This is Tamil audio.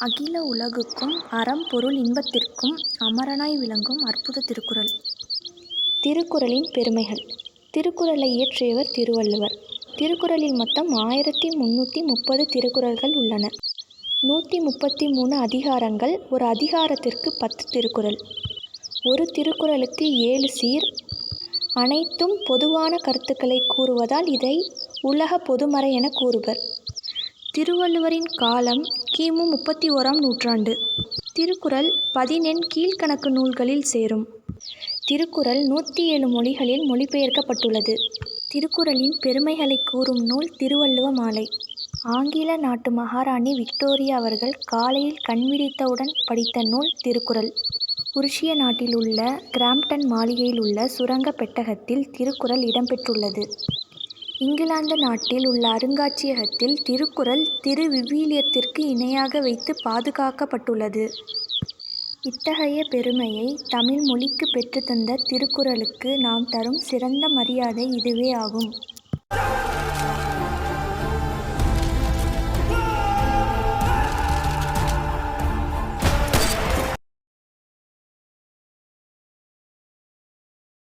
அகில உலகுக்கும் அறம் பொருள் இன்பத்திற்கும் அமரனாய் விளங்கும் அற்புத திருக்குறள். திருக்குறளின் பெருமைகள். திருக்குறளை இயற்றியவர் திருவள்ளுவர். திருக்குறளில் மொத்தம் 1330 திருக்குறள்கள் உள்ளன. 133 அதிகாரங்கள். ஒரு அதிகாரத்திற்கு 10 திருக்குறள். ஒரு திருக்குறளுக்கு 7 சீர். அனைத்தும் பொதுவான கருத்துக்களை கூறுவதால் இதை உலக பொதுமறை என கூறுவர். திருவள்ளுவரின் காலம் கிமு 31ஆம் நூற்றாண்டு. திருக்குறள் 14 கீழ்க்கணக்கு நூல்களில் சேரும். திருக்குறள் 107 மொழிகளில் மொழிபெயர்க்கப்பட்டுள்ளது. திருக்குறளின் பெருமைகளை கூறும் நூல் திருவள்ளுவ மாலை. ஆங்கில நாட்டு மகாராணி விக்டோரியா அவர்கள் காலையில் கண்விழித்தவுடன் படித்த நூல் திருக்குறள். உருசிய நாட்டில் உள்ள கிராம்ப்டன் மாளிகையில் உள்ள சுரங்க பெட்டகத்தில் திருக்குறள் இடம்பெற்றுள்ளது. இங்கிலாந்து நாட்டில் உள்ள அருங்காட்சியகத்தில் திருக்குறள் திருவிவிலியத்திற்கு இணையாக வைத்து பாதுகாக்கப்பட்டுள்ளது. இத்தகைய பெருமையை தமிழ் மொழிக்கு பெற்றுத்தந்த திருக்குறளுக்கு நாம் தரும் சிறந்த மரியாதை இதுவே ஆகும்.